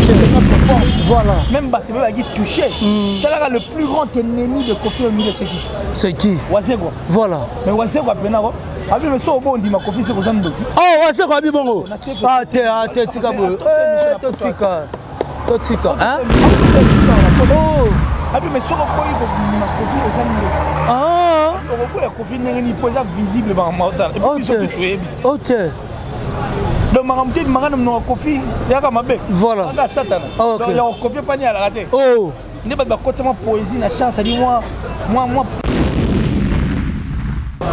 C'est notre force. Voilà. Même Batébe va dire touché. Le plus grand ennemi de Kofi Olomide, c'est qui? C'est qui? Wazego. Voilà. Mais Wazego a plein Abi mais so bon dit ma Kofi c'est aux amis. Oh, Wazego abi bongo. Ah, t'es tika bo. Totika. Hein? Oh. Abi mais so ko ma Kofi aux amis. Ah. On va Kofi n'est pas visible dans ma salle. OK. Donc maramte maranam no Kofi yaka mabe. Voilà. Anga satana. Donc il y a copier pas ni à la rater. Oh. Ne pas côté ma poésie na chance dit moi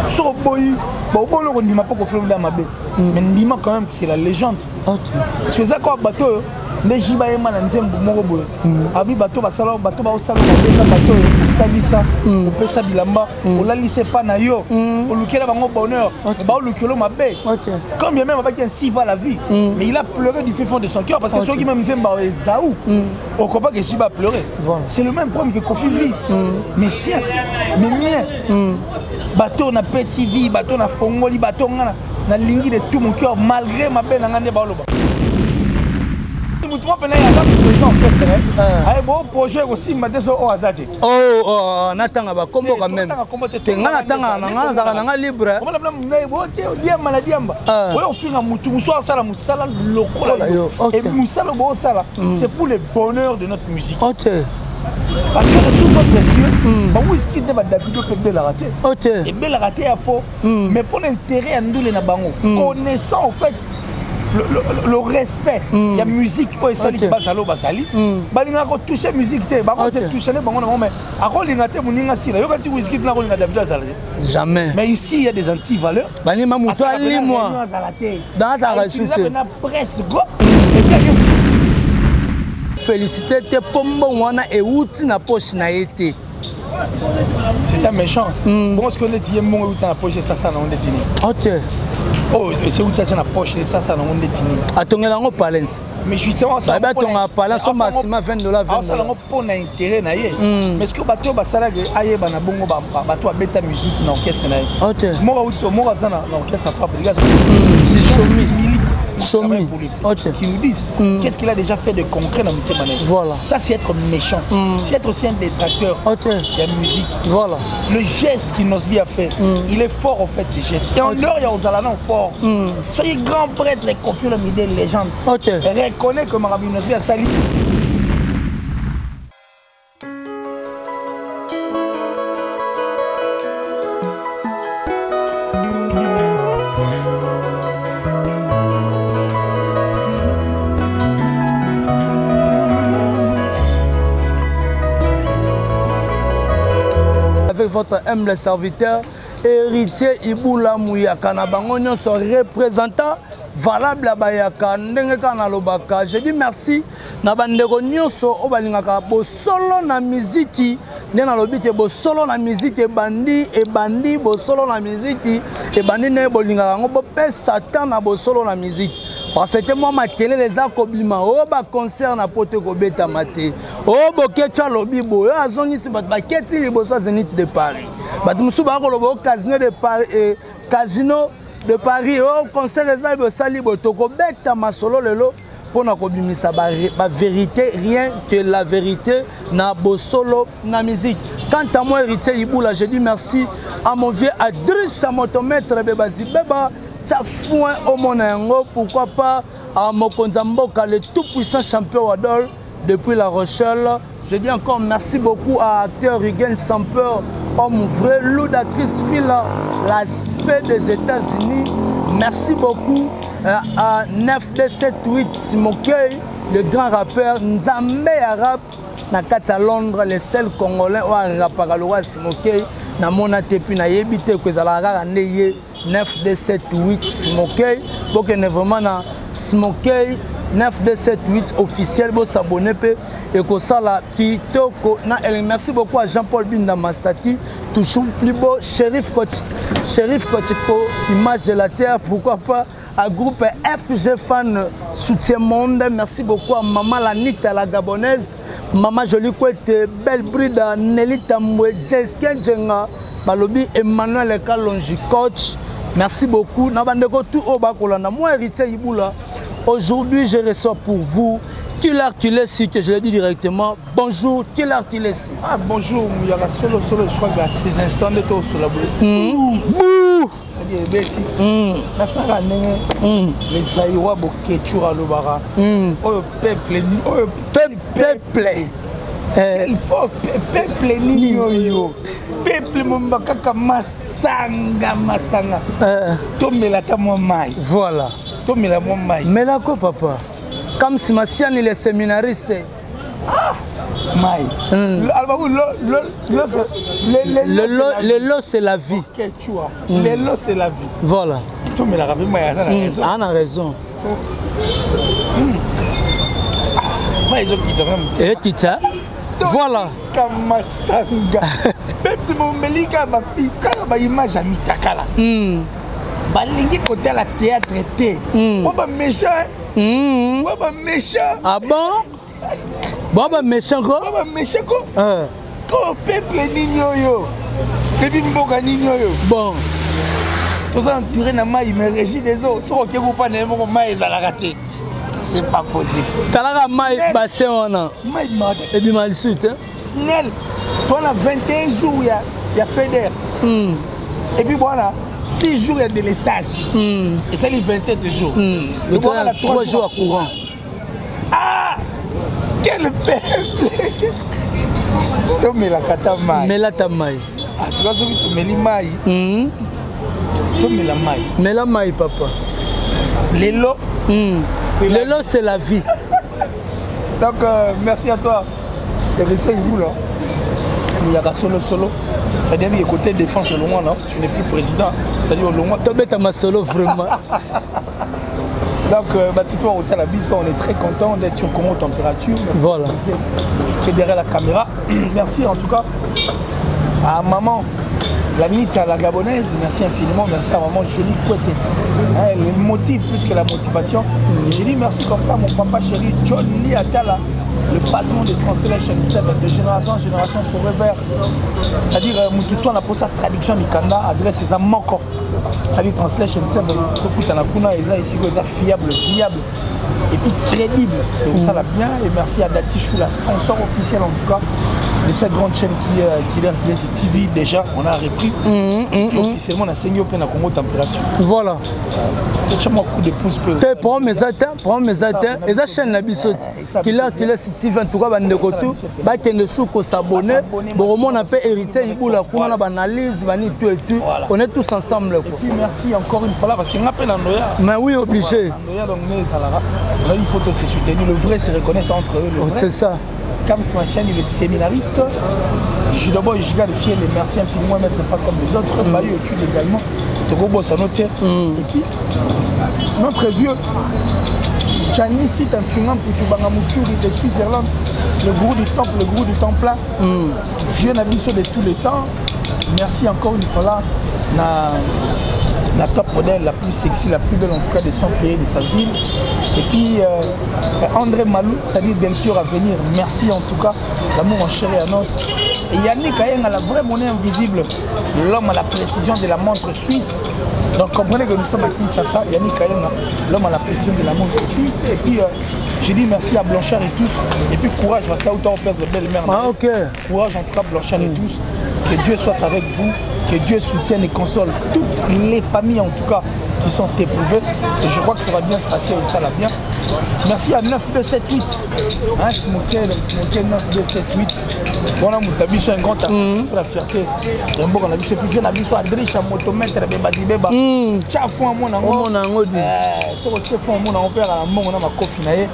so boy bon on dit ma pas Kofi Olomide mabe. Mais ndima quand même c'est la légende. OK. C'est ça quoi bateau ne jiba yema na nzembo moko boye abi bato basala bato ba osala na bato salisa opesa bilamba olalise pa na yo olukela bango bonheur ba olukelo mabe quand bien même avec un si va la vie mais il a pleuré du fond de son cœur parce que ceux qui même nzemba ezaou on comprend que jiba a pleuré c'est le même problème que Kofi vit mais sien mais mien bato na pesi vie bato na fongoli bato ngana na lingi de tout mon cœur malgré ma belle ngande ba loba. Moi, je suis président presque. Bon projet aussi, je suis azate. Oh, Nathan, comment quand même? Libre. C'est pour le bonheur de notre musique. OK. Parce que le sous précieux, whisky de Davido peut bien la rater. OK. Et bien la rater à faux. Mais pour l'intérêt à nous les nabango, connaissant en fait le respect, il y a musique qui sali qui basalo basali. Balinga ko toucher musique té, ba ko se toucher les bango mais a ko linga té muninga sila. Yo quand whisky na ko linga Davido asala. Jamais. Mais ici il y a des anti-valeurs. Bani mamuto ali moi. Dans sa ressource. Na presse go. Féliciter tes pombo wana et outi na poche na été. C'est un méchant. Bon ce qu'on est dit mon outi na poche ça na on détini. OK. Oh, c'est où tu as na poche ça na on détini. Atongela ngo talent. Mais justement ça ba tonga pala so maximum $20 $20. Ça ngo pour na intérêt na ye. Mais ce que bato basala ke aye bana bongo bato beta musique na orchestre na ye. OK. Moi outi moi ça na orchestre à fabrication. C'est Chomi. Chomi. OK. Qui nous disent qu'est-ce qu'il a déjà fait de concret dans Mouté Mané. Voilà. Ça c'est être méchant. C'est être aussi un détracteur. OK. Il y a musique. Voilà. Le geste qu'Inosbi a fait, il est fort en fait ce geste. Et en dehors il y a aux Alanan fort. Soyez grand prêtre les Kofi Olomide légende. OK. Reconnaît que Marabi Inosbi a sali. Votre humble serviteur, héritier Iboula Mouyaka na bango nyonso représentant valable à Bayaka ndenge kana lobaka. Je dis merci na bandeko nyonso o balingaka bo solo na muziki ndena lobike bo solo na muziki bandi bo solo na muziki e bandi ne bolingaka ngo bo pesa tant na bo solo na muziki. Parce que moi makele les akobima o ba concert na pote ko beta maté o bokecha lobibo yo azongisi bat baketi liboso Zénith de Paris bat musu ba ko lobo casino de Paris et casino de Paris o concert les bo sali botoko beta masolo lelo pona ko bimisa ba vérité rien que la vérité na bo solo na musique. Quant à moi héritier Iboula, je dis merci à mon vieux Adrich motomètre bebazi beba Tchafouin au Monengo, pourquoi pas à Mokonzamboka, le tout-puissant champion Wadol depuis La Rochelle. Je dis encore merci beaucoup à acteur Rugen Samper, homme vrai, Ludacris Fila, l'aspect des États-Unis. Merci beaucoup à 9278 Simokei, le grand rappeur Nzambe Arab, à Londres, les seuls Congolais ou à Rapagaloa Simokei, na mona tepi na yebite que za la rara neye 9278 Smokey donc ne vraiment na Smokey 9278 officiel bo s'abonner pe et ko sala kitoko na merci beaucoup à Jean-Paul Binda Mastaki toujours plus beau Shérif Kotiko image de la terre pourquoi pas à groupe FG Fan soutien monde merci beaucoup à maman Lanita la gabonaise Maman Jolie Kouete, Belle Brida, Nelly Tamboué, Jesken Djenga, Balobi, Emmanuel Kalonji, coach. Merci beaucoup. Nabandeko tout au Bakolana. Moi, héritier Iboula, aujourd'hui, je reçois pour vous Killer Kilesi, que je l'ai dit directement. Bonjour, Killer Kilesi. Ah, bonjour, il y a solo, je crois que ces instants de tout sur la boue. Bouh! C'est-à-dire, Betty, la Sarah, les Zaïwa, Bokechura, Lobara, oh, peuple, peuple, Nino, peuple, Mombakaka, Masanga. Tomelata, mon maï. Voilà. Tomela, mon maï. Mais là, quoi, papa? Comme si Massian, il est séminariste. Ah! Maï. Le lot, c'est la vie. Ok, tu vois. Le lot, c'est la vie. Voilà. Tomela, on a raison. Maï, ils ont quitté vraiment. Et Tita? Voilà. Kamasanga. Peuple, mon melika, ma fille, quand ma image a mis ta cala. Balingi côté la théâtre était. Pas méchant. Pas méchant. Ah bon? Pas méchant quoi? Pas méchant quoi? Oh peuple nino yo. Depuis mboka nino yo. Bon. Tout ça entouré na maï mais régis des eaux. Soit que vous pas n'aimez maï ça la raté. C'est pas possible. T'as la maï bassin on a. Maï mad. Et bien mal suite hein. Snell. Toi on a 21 jours il y a Feder. Et puis voilà. 6 jours il y a de l'estage. Et ça, les 27 jours. Le temps, 3 jours à courant. Ah! Quel peuple! Tu mets la kata maï. Mais là, ta maï. Ah, tu vois, tu mets les maï. Tu mets la maï. Mais la maï, papa. Les lots. Les lots, c'est la vie. Donc, merci à toi. Il y avait ça, vous là. Il y a solo. C'est-à-dire qu'il y a côté défense au loin, non? Tu n'es plus président. C'est-à-dire au loin. Tu es ma solo vraiment. Donc, Tito Hôtel Abyss, on est très content d'être sur Congo Température. Merci. Voilà. Qui est derrière la caméra. Merci en tout cas à maman, la Nita, à la gabonaise. Merci infiniment. Merci à maman Jolie Kouete. Elle me motive plus que la motivation. J'ai dit merci comme ça à mon papa chéri John Lee Atala, le patron de Translation 7, de génération en génération forever. C'est-à-dire, tout on a posé sa traduction du Kanda, adresse ses amants. C'est-à-dire, Translation 7, tout le monde est ici, fiable, viable et puis crédible. Donc ça l'a bien. Et merci à Dati Chou, la sponsor officielle en tout cas de cette grande chaîne qui est TV. Déjà, on a repris. Officiellement, on a saigné au plein Congo Température. Voilà. Fais-moi un coup de pouce. Prends mes attentes. Et ça chaîne la bisote. Qu'il a TV en tout cas, on est sous qu'on s'abonne. Bon, on a fait hériter, il a une analyse, on est tous ensemble. Et puis merci encore une fois là parce qu'il y a un peu d'Andoya. Mais oui, obligé. On a une photo, c'est soutenu. Le vrai se reconnaît entre eux. C'est ça. Comme Massian, il est séminariste. Je suis d'abord fier de merci infiniment, mettre pas comme les autres. Mario étude également. Et puis, notre vieux, Giannissi Tantungan Putubangamuturi de Suisse-Irlande, le gourou du temple là, vieux Nabiso de tous les temps. Merci encore une fois là. La top modèle la plus sexy, la plus belle en tout cas de son pays, de sa ville. Et puis André Malou, c'est-à-dire Delphior à venir, merci en tout cas, l'amour en chair et en os. Et Yannick Ayeng a la vraie monnaie invisible, l'homme à la précision de la montre suisse. Donc comprenez que nous sommes à Kinshasa, Yannick Ayeng, l'homme à la précision de la montre suisse. Et puis j'ai dit merci à Blanchard et tous. Et puis courage, parce que là où on perd de belles mères. Ah, ok. Courage en tout cas Blanchard et tous. Que Dieu soit avec vous. Que Dieu soutienne et console toutes les familles en tout cas qui sont éprouvées. Et je crois que ça va bien se passer et ça va bien. Merci à 9278. Hein, Smokel 9278. Voilà, Moutabi, c'est un grand artiste qui fait la fierté. On a vu ce plus jeune, on a vu Adriche, un motomètre, un Bazibeba. Tiens, fou un monde en haut. Ce que tu fais un monde en père à la mort, on a ma copine.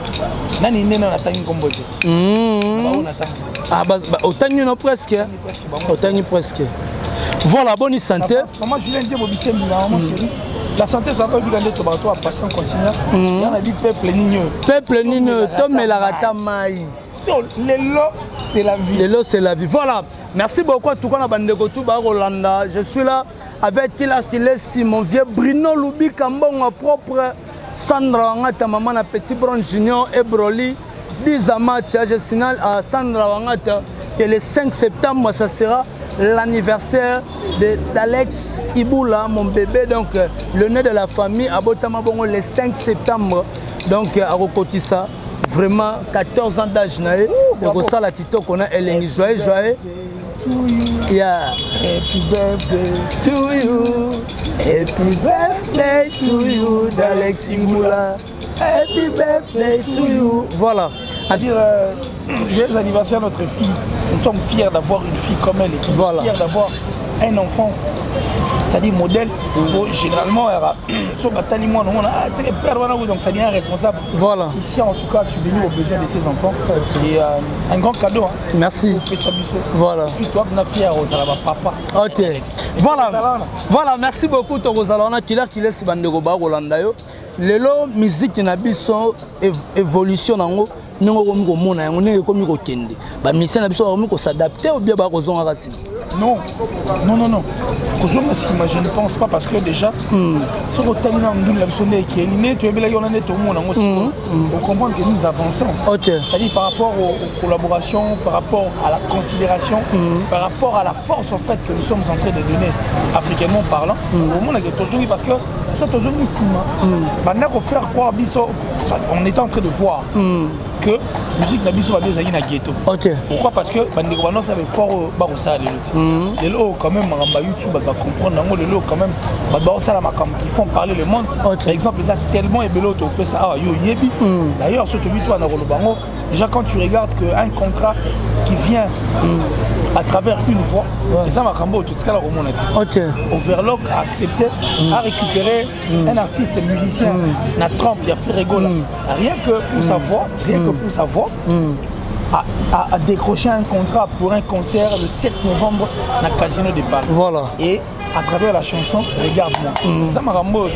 Nani n'est pas atteint comme beauté. Ah, bah, autant nous presque. Autant nous presque. Voilà, bonne santé. Maman Julien dit maman chérie. La santé, ça va bien être à passer en continuant. Il y en a dit peuple nino. Peuple nino, Tom et la rata maï. Les lots, c'est la vie. Les lots, c'est la vie. Voilà. Merci beaucoup à tout le monde. Je suis là avec Kilesi, mon vieux Bruno Loubi Kambon, mon propre Sandra Wangata, maman à Petit Bron Junior et Broly. 10 matchs, je signale à Sandra Wangata que le 5 septembre, ça sera l'anniversaire d'Alex Iboula, mon bébé, donc le nez de la famille à Botamabongo le 5 septembre. Donc à Rokotissa, vraiment 14 ans d'âge na ye de ça la kitoko na elengi joyeux yeah happy birthday to you happy birthday to you d'Alex Ibula happy birthday to you voilà c'est-à-dire joyeux anniversaire à notre fille nous sommes fiers d'avoir une fille comme elle et voilà. Fiers d'avoir un enfant c'est-à-dire modèle généralement donc ça devient un responsable voilà ici en tout cas subvenir aux besoins de ses enfants et un grand cadeau hein. Merci voilà puis toi on a fier aux papa ok voilà merci beaucoup Tozala on a qu'il laisse bandeko ba Rolanda yo lelo musique na biso évolution nango ningo ko mona yango ne ko mi ko kende ba mission na biso ko ko s'adapter ou bien ba ko zonga kasi non. Je ne pense pas parce que déjà, ce que tu as éliminé, tu on comprend que nous avançons. C'est-à-dire par rapport aux collaborations, par rapport à la considération, par rapport à la force en fait que nous sommes en train de donner, africanement parlant, au monde parce que ça on est en train de voir que la musique n'a pas des aïe na ghetto. Pourquoi? Parce que les gens savent fort barossa les lots quand même YouTube va comprendre les lots quand même qui font parler le monde. Par exemple ils ont tellement et beloto que ça yo yebi. D'ailleurs surtout toi na Rolobango déjà quand tu regardes qu'un contrat qui vient à travers une voix et ça m'a cambo tout ce qu'elle a au monde. Overlock a accepté à récupérer un artiste musicien na trempe il a fait rigoler rien que pour sa voix pour sa voix à décrocher un contrat pour un concert le 7 novembre dans le Casino de Paris. Voilà. Et à travers la chanson Regarde-moi. Ça m'a rambo et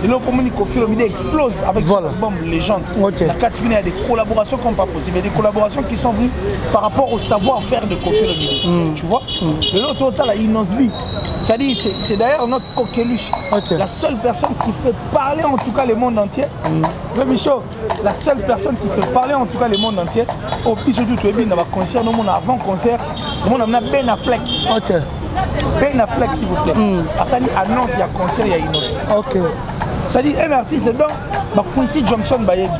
le premier Kofi Olomide explose avec l'album Légende. La catégorie a des collaborations comme pas possible, des collaborations qui sont venues par rapport au savoir-faire de Kofi Olomide. Tu vois? De l'autre côté, la Inosbi. C'est d'ailleurs notre coqueluche. La seule personne qui fait parler en tout cas le monde entier. Le Michaud, la seule personne qui fait parler en tout cas le monde entier. Au plus surtout dans le concert, nous avons avant concert, nous avons Ben Affleck. Ben Affleck s'il vous plaît. Ça dit annonce il y a concert il y a Inosbi. Ça dit un artiste dedans, Quincy Johnson Bayebi.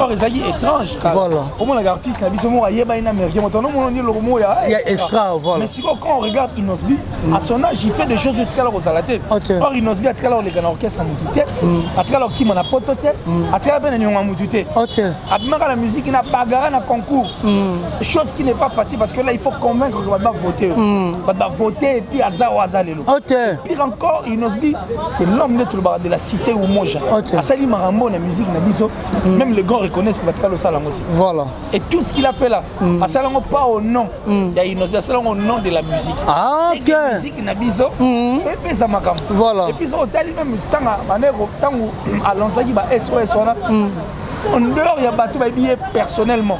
Or ils sont étrange car au moins l'artiste n'a pas moi yeba une américaine. Maintenant on dit le mot il y a extra voilà. Mais si quand on regarde Inosbi à son âge il fait des choses de tkala rosalate. Or Inosbi a tkala les gars orchestre à mutute, a tkala qui m'a potote, a tkala ben nyonga mutute. A même la musique n'a pas bagarre na concours. Chose qui n'est pas facile parce que là il faut convaincre que va voter. Va voter et puis azawa lelo. Pire encore Inosbi c'est l'homme de la cité ou moja. Asali marambo na musique na biso même les grands reconnaissent que Batikalo sala ngoti. Voilà. Et tout ce qu'il a fait là, asalango pas au nom. Il y a une asalango au nom de la musique. Ah OK. La musique na biso et puis ça makam. Voilà. Et puis au tali même tanga banero tangu alonzaki ba SOS wana. En dehors il y a bateau ba billet personnellement.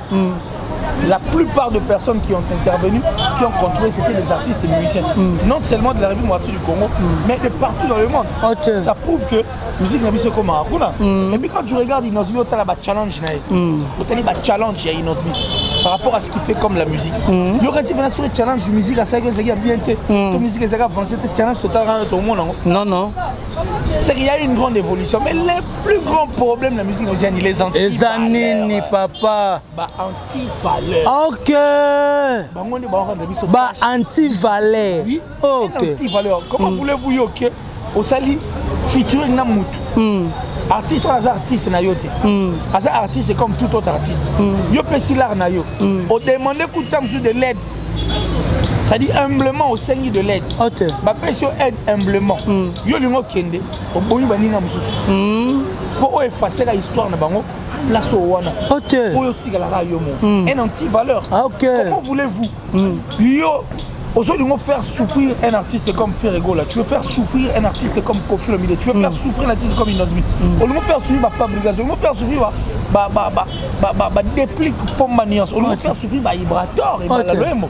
La plupart des personnes qui ont intervenu, qui ont contrôlé, c'était des artistes et musiciens. Non seulement de la République du Congo, mais de partout dans le monde. Ça prouve que la musique n'a pas comme Hakuna. Et puis quand tu regardes Inosbi, tu as un challenge. Tu as un challenge Inosbi par rapport à ce qu'il fait comme la musique. Il y aurait un challenge de musique à ça que c'est bien été. La musique est avancée, c'est un challenge total dans le monde. Non, non. C'est qu'il y a une grande évolution. Mais le plus grand problème de la musique, c'est les anti-valeurs. Les années, papa. Anti-valeurs. Ok. Bah, anti-valeurs. Oui. Ok. Anti-valeurs. Comment voulez-vous y ok? Au sali, featuring na mutu. Artiste, on a artiste na yote. As artiste c'est comme tout autre artiste. Yo pesilar na yo. On demande que tu de l'aide. Ça dit humblement au seigneur de l'aide. Ok. Bah pression aide humblement. Yo lingo kende. Au boyu baninga mususu. Pour effacer la histoire na bango. Place au wana. Ok. Pour yo tika la yo mo. Un anti-valeur. Ah ok. Comment voulez-vous? Yo. Aujourd'hui, on faire souffrir un artiste comme Ferrego là. Tu veux faire souffrir un artiste comme Kofi Olomide. Tu veux faire souffrir un artiste comme Inosbi. On veut faire souffrir ma fabrication. On veut faire souffrir déplique Pomba Nuance. On veut faire souffrir Ibrator et Balaloemo.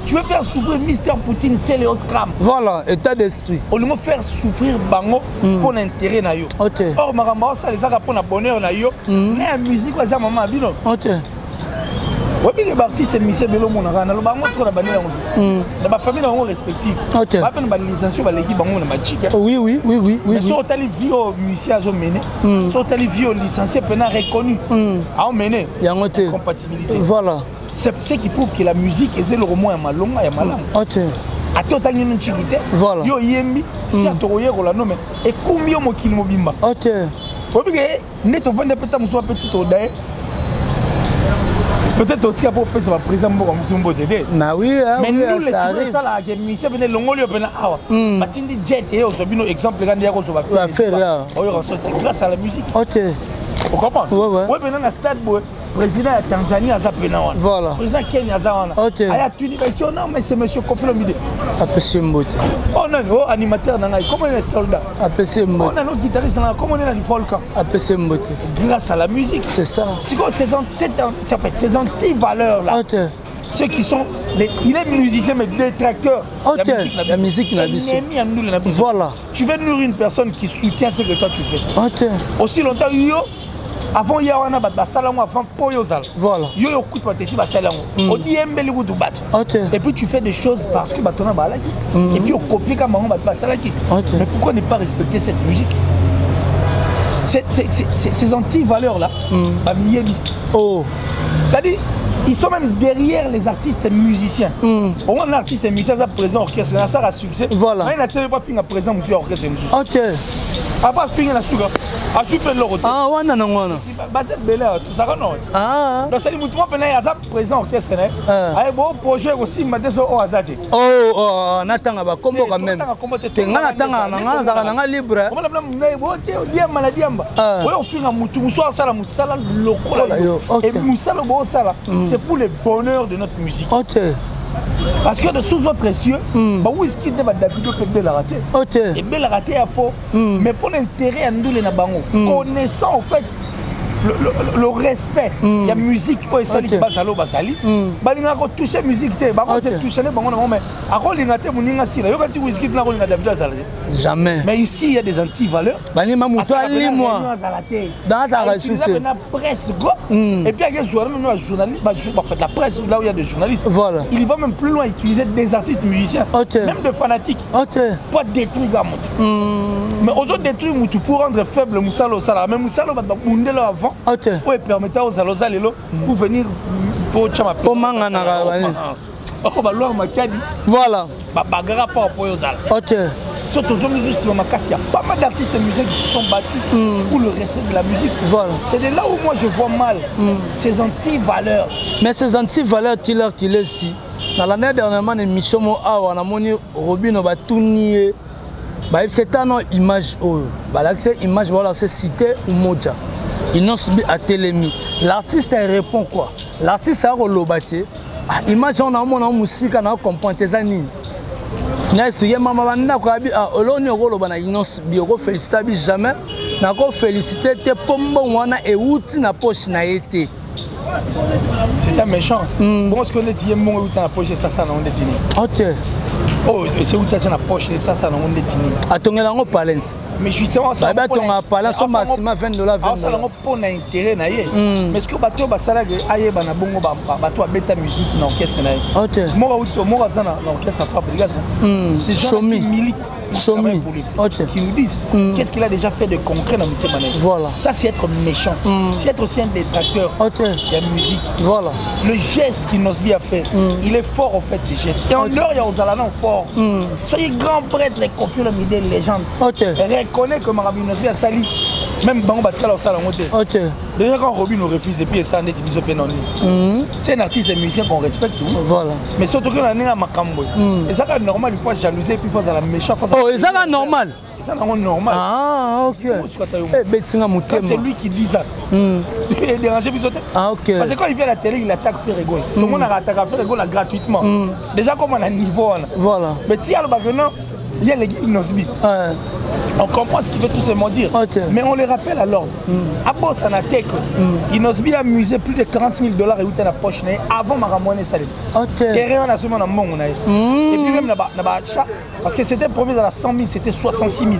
Tu veux faire souffrir Mister Poutine, c'est Léo Scram. Voilà, état d'esprit. On veut faire souffrir Bango pour l'intérêt na yo. Or Maramba ça les a pour le bonheur na yo. Mais la musique ça maman abino. Oui, les artistes et musiciens de l'homme, on a le bango trop la bannière dans ma famille respective. Ok. Ma peine de licencier va l'équipe bango na chica. Oui. Mais sur tel vieux musicien à mener, sur tel vieux licencié pena reconnu à mener. Il y a une compatibilité. Voilà. C'est ce qui prouve que la musique est le roman est malonga et malin. Ok. À tout temps une chiquité. Voilà. Yo yembi, certes royer la nomme et combien mo kilo mobimba. Ok. Oui, mais net on vend peut-être mon petit odaye. Peut-être aussi pour faire sa présence pour comme si dédé. Na oui, mais nous les ça là que musicien venait longolio bena awa. Matindi jet et au sobino exemple quand dia ko so va faire là. On ressort c'est grâce à la musique. OK. Vous comprenez? Ouais, maintenant dans stade président de Tanzanie a zappé na wana. Voilà. Président Kenya a zawana. OK. Aya tu dis non mais c'est monsieur Kofi Olomide. Appelé Mbote. Oh non, animateur nanga, comment il est soldat. Appelé Mbote. On a notre guitariste nanga, comment on est dans le folk. Appelé Mbote. Grâce à la musique. C'est ça. C'est quoi ces anti-valeurs là. OK. Ceux qui sont il est musicien mais détracteur. OK. La musique n'a pas. Voilà. Tu veux nourrir une personne qui soutient ce que toi tu fais. OK. Aussi longtemps yo avant hier on a bat salamo avant poyozal. Voilà. Yo yo coûte pas ici ba salamo. On dit embeli ku bat. OK. Et puis tu fais des choses parce que batona ba laki. Et puis on copie comme on bat salaki. Mais pourquoi ne pas respecter cette musique? Ces anti-valeurs là, ba miyeli. Oh. Ça dit ils sont même derrière les artistes et musiciens. Au moins, un artiste et musicien, ça présent orchestre, ça a succès. Voilà. Mais il n'a pas fini à présent, monsieur orchestre. OK. Après, fini la suga. A super le retour. Ah, ouais, non. Bah, c'est bel air, tout ça, non. Ah. Donc, ça dit, moi, il y a ça présent orchestre. Avec bon projet aussi, maintenant, c'est au hasard. Oh, on attend, comment quand même. On attend, libre. On a maladie. On finit à Moussala, Moussala, local. Et Moussala, c'est pour le bonheur de notre musique. OK. Parce que de sous autres cieux, whisky ne va Davido que belle raté. OK. Et belle raté à faux. Mais pour l'intérêt à nous les nabango, connaissant en fait le respect, il y a musique qui sali basalo basali. Balinga ko toucher musique té, ba ko c'est toucher les bango mais à ko lingate muninga sila. Yo quand whisky na ko linga Davido sala. Jamais. Mais ici il y a des anti-valeurs. Balima mutali moi. Dans sa ressource. La presse go. Et puis il y a des journalistes, la presse là où il y a des journalistes. Voilà. Il va même plus loin, utiliser des artistes musiciens, même des fanatiques. OK. Pas détruire Gamout. Mais aux autres détruire Moutou pour rendre faible Moussalo Sala. Mais Moussalo va bounder là avant. OK. Pour permettre aux Alozalelo pour venir pour Chama. Pour Mangana. Oh, bah loin Makadi. Voilà. Bah bagara pas pour Yozal. OK. Surtout il y a pas mal d'artistes et musiciens qui se sont battus pour le respect de la musique. Voilà. C'est de là où moi je vois mal ces anti-valeurs. Mais ces anti-valeurs qu'il est ici. Dans l'année dernière, l'émission on a moni Robino Batouni. C'est une image. C'est une image, voilà, c'est cité ou Moja. Ils n'ont subi à Télémi. L'artiste répond quoi? L'artiste a relobati. Image, on a mon musique, on a compris tes années. Maman banda ko abi oloni okolo bana innocent bioko féliciter bi jamais na ko féliciter te pombo wana e wuti na poche na été. C'est un méchant. Bon ce que les tiens mon wuti na poche ça na on détini. OK. Oh c'est wuti na poche ça na on détini. Atongela ngo talent. Mais justement ça ba tonga pala so maximum $20 20. Ça na pour na intérêt na ye. Mais ce que bato basala ke aye bana bongo bato beta musique na orchestre na ye. OK. Moi wuti moi ça na orchestre fabrication. C'est Chomi milite. Chomi. OK. Qui nous disent qu'est-ce qu'il a déjà fait de concret dans notre manège. Voilà. Ça c'est être méchant. C'est être aussi un détracteur. OK. Il y a musique. Voilà. Le geste qu'il n'ose bien faire, il est fort en fait ce geste. Et en dehors il y a aux alanons fort. Soyez grand prêtre les Kofi Olomide légende. OK. Reconnaît que Marabi Nosbi a sali. Même Bango Batika au salon. OK. Déjà quand Robin nous refuse et puis ça n'est pas pénal. C'est un artiste et musicien qu'on respecte. Voilà. Mais surtout que l'année à Makambo. Et ça c'est normal, il faut jalouser puis face à la méchante. Oh, et ça c'est normal. Ça c'est normal. Ah, OK. C'est lui qui dit ça. Il est dérangé puis sauter. Ah, OK. Parce que quand il vient à la télé, il attaque Ferrego. Tout le monde a attaqué Ferrego gratuitement. Déjà comme on a un niveau. Voilà. Mais tiens le bagnon, il y a les Nosbi. On comprend ce qu'il veut tout simplement dire. Okay. Mais on les rappelle à l'ordre. Abo Sanatek, Inosbi a amusé plus de $40 000 et où la poche avant Maramouane Salé. Et rien à ce moment là. Et puis même là-bas, parce que c'était promis à la 100 000, c'était 66 000.